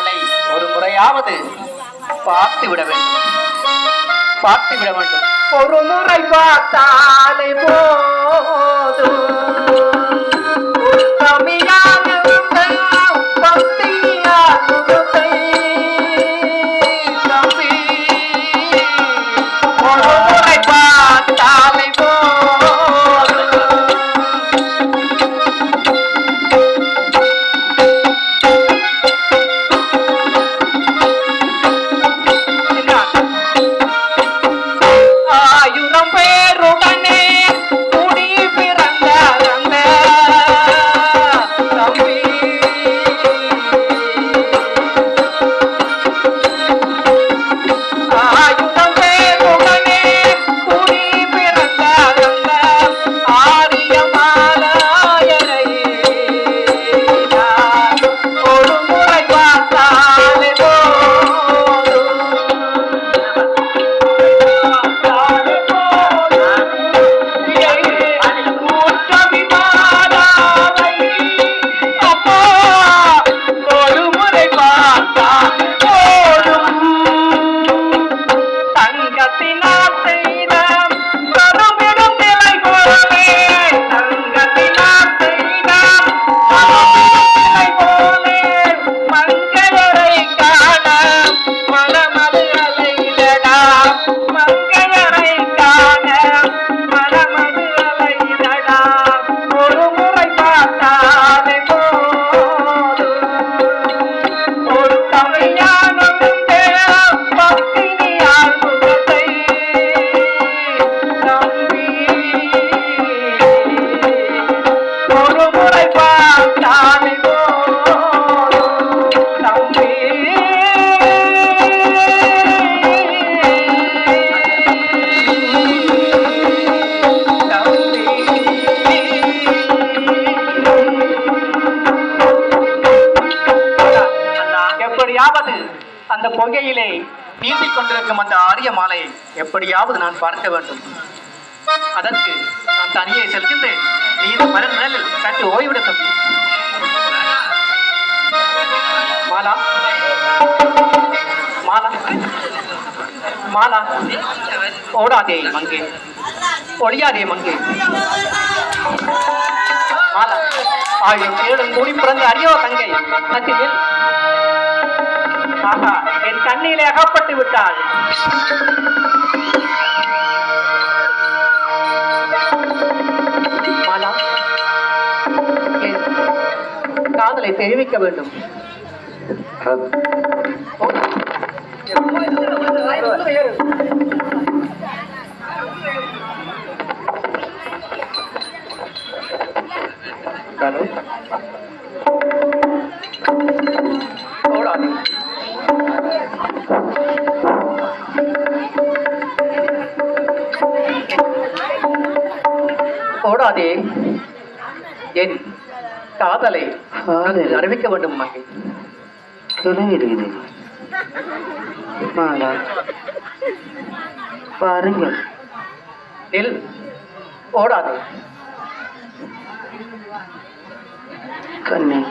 அவளை ஒரு முறையாவது பார்த்து விட வேண்டும், பார்த்து விட வேண்டும். ஒரு முறை பார்த்தாலே போதும் கம்மியாக அந்த புகையிலே நீந்திக் கொண்டிருக்கும் அந்த ஆரிய மாலை எப்படியாவது நான் பார்க்க வேண்டும். அதற்கு நான் தனியே செல்கின்றேன். நீ இந்த மலர் நிழலில் சற்று ஓய்விட தம்பி. மாலா, மாலா, மாலா, ஓடாதே மங்கே, ஒளியாதே மங்கே. மாலா, ஆயுள் தேடும் கூடி பிறந்த அறியோ தங்கை நத்தியில். ஆஹா, என் கண்ணிலே அகப்பட்டு விட்டாள். மாலா, என் காதலை தெரிவிக்க வேண்டும். ஓடாதே, என் காதலை அறிவிக்க வேண்டும். மகை பாருங்கள், நெல் ஓடாதே கண்ணே.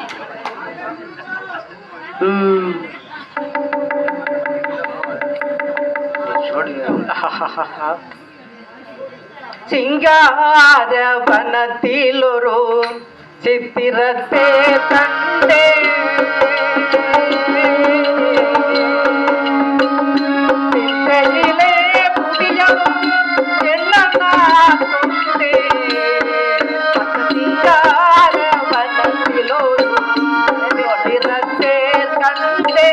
சிங்கார வனத்தில் ஒரு சித்திரத்தே கண்டே சிந்தையிலே புதியம் என்ன கொண்டே. சிங்கார வனத்தில் ஒரு சித்திரத்தே கண்டே.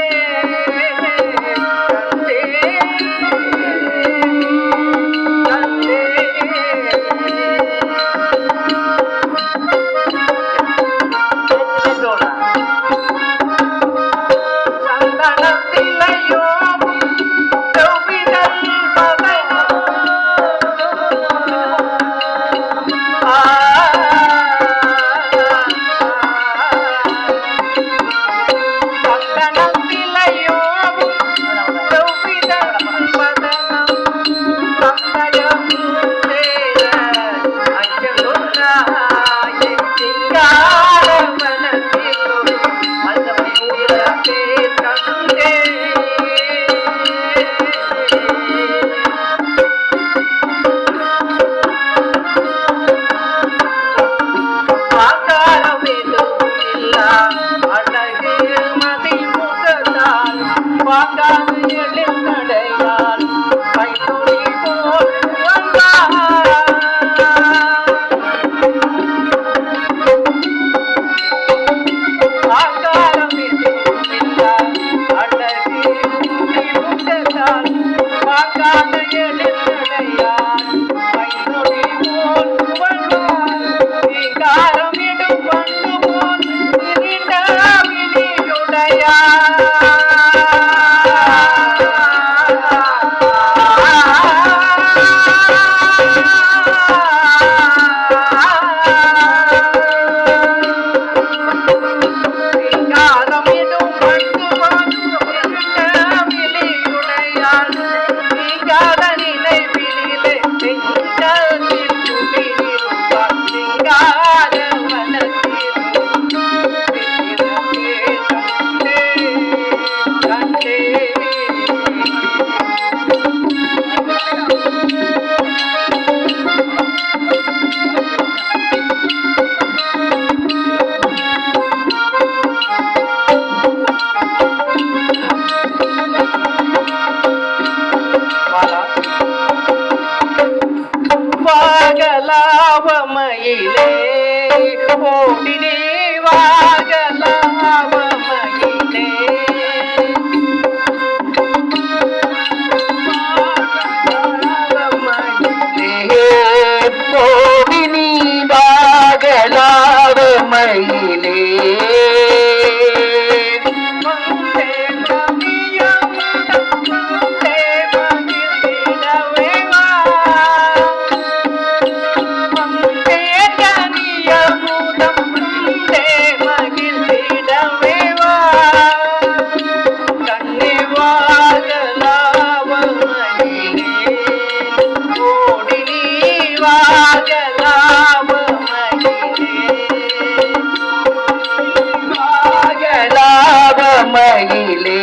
மயிலே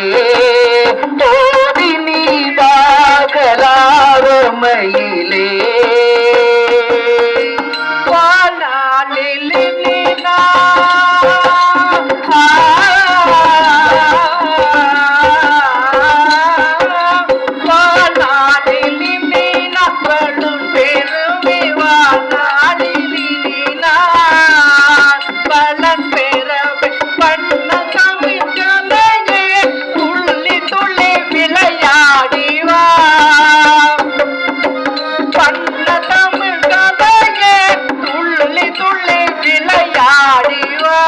ஓடி நீ வாகலாவ மயிலே வானாளில் நீனா வானாளில் நீனா படும் பெருமை வானாளில் நீனா பலன் பெறவே பண்ண தமிழ்களையே துள்ளி துள்ளி விளையாடிவா பண்ண தமிழ்களையே துள்ளி துள்ளி விளையாடிவா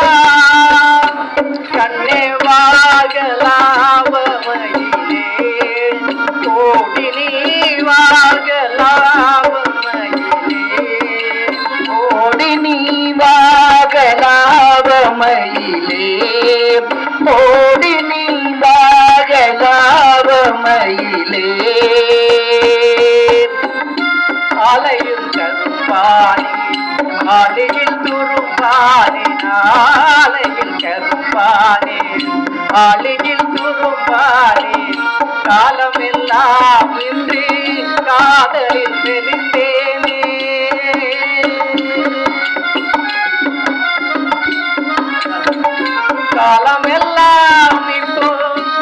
கண்ணே வாகலாவமையிலே ஓடி நீ வாகலாவமையிலே ஓடி நீ வாகலாவ மயிலே ஓடி நீ வாகலாவ மயிலே ஆலையில் கருப்பானி ஆலையில் துருப்பானி ஆலையில் கருப்பானி ஆலையில் துருப்பானி காலமெல்லாம் இன்றி காதலில் மெலிந்தேனே காலமெல்லாம் இப்போ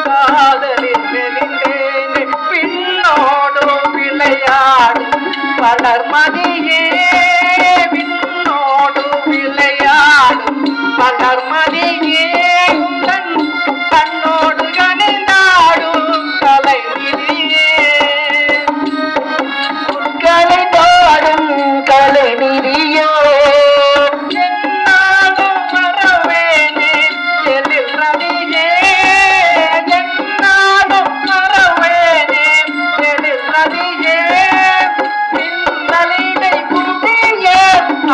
காதலில் மெலிந்தேனே பின்னோடு விளையாடும் வளர்மதியே விண்ணோடு விளையாடும் வளர்மதியே உந்தன் கண்ணோடு கணிந்தாடும் கலைநிதியே கலை பாடும் கலை நிதியோ என்னாலும் வரவேனே எழில் நதியே என்னாலும் வரவேனே எழில் நதியே பின்னலிடை புதிய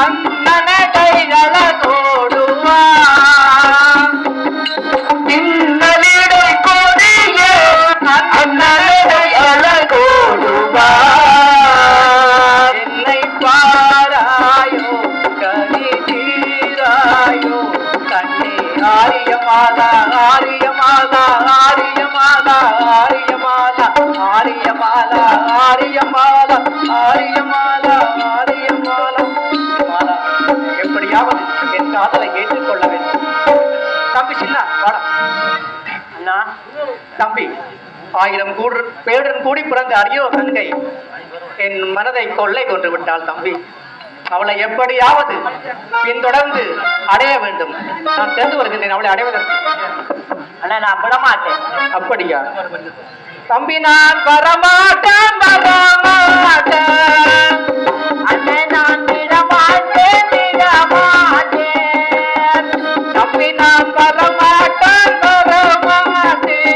அண்ணனடை அழகோடுவா பின்னலிடை கொடிய அண்ணனை அழகோடுவா என்னை பாராயோ கனி தீராயோ கண்ணே ஆரியமாதா ஆரியமாதா ஆரியமாதா ஆரியமாதா ஆரியமாலா ஆரியமாலா ஆரியமாலா ஆரியமாலா மாலா எப்படியாவது என் காதலை ஏற்றுக்கொள்ள வேண்டும் தம்பி சின்ன வாடா அண்ணா தம்பி 1000 பேருடன் கூடி பிறந்த அரியோ கங்கை என் மனதை கொள்ளை கொண்டு விட்டாள் தம்பி அவளை எப்படியாவது பின்தொடர்ந்து அடைய வேண்டும் நான் சென்று வருகின்றேன் அவளை அடைவதற்கு ஆனா நான் விடமாட்டேன் அப்படியா தம்பி நான் வரமாட்டேன் வரமாட்டேன் அண்ணே நான் விடமாட்டேன் விடமாட்டேன் தம்பி நான் வரமாட்டேன் வரமாட்டேன்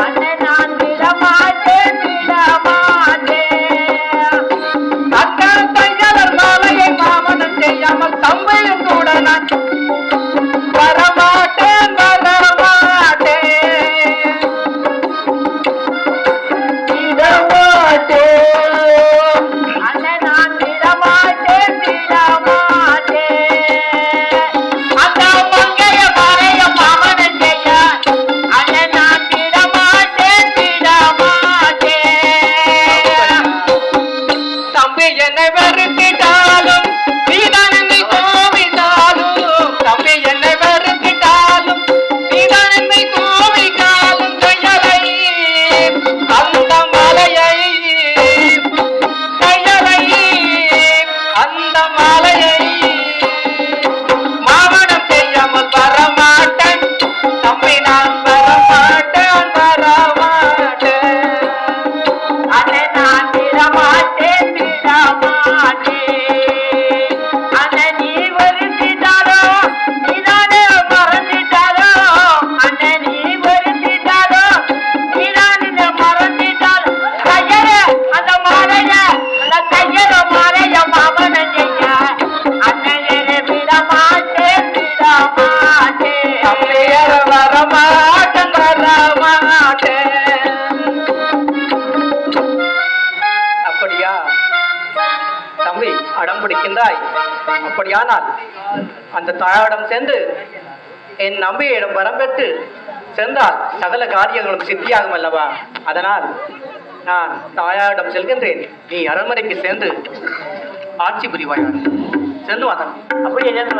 அண்ணே நான் விடமாட்டேன் விடமாட்டேன் அக்கா தையலர் மாலையை மாமனம் செய்யாமல் தம்பியும் கூட நான் வரமாட்டேன் வரமாட்டேன் விடமாட்டேன் அண்ணே நான் விடமாட்டேன் விடமாட்டேன் அக்கா மங்கைய மாலைய மாமனம் செய்ய அண்ணே நான் விடமாட்டேன் விடமாட்டேன் தம்பி என்னை வெறுத்திட்டாலும் நீதான் என்னை கோவித்தாலும் தம்பி என்னை வெறுத்திட்டாலும் நீதான் என்னை கோவிக்காலும் கையலை அந்த மலையை கையலை அந்த மலையை மாமனம் செய்யாமல் வரமாட்டேன் தம்பி நான் வரமாட்டேன் வரமாட்டேன் அண்ணே நான் விடமாட்டேன் விடமாட்டேன் அண்ணே நீ வருத்திட்டாலோ நீதானே மறந்துட்டாலோ அண்ணே நீ வருத்திட்டாலோ நீதானே மறந்துட்டாலோ கையற அந்த மாலைய அந்த கையற மாலைய மாமன செய்ய அண்ணே விடமாட்டேன் விடமாட்டேன் தம்பியர் வரமாட்டேன் வரமாட்டேன் அப்படியா தம்பி அடம் பிடிக்கின்றாய் அப்படியானால் அந்த தாயாரிடம் சென்று என் நம்பியிடம் வரம் பெற்று சென்றால் சகல காரியங்களும் சித்தியாகும் அல்லவா? அதனால் நான் தாயாரிடம் செல்கின்றேன். நீ அரண்மனைக்கு சென்று ஆட்சி புரிவாயா? செல்லுவாங்க. அப்படியே சேர்ந்து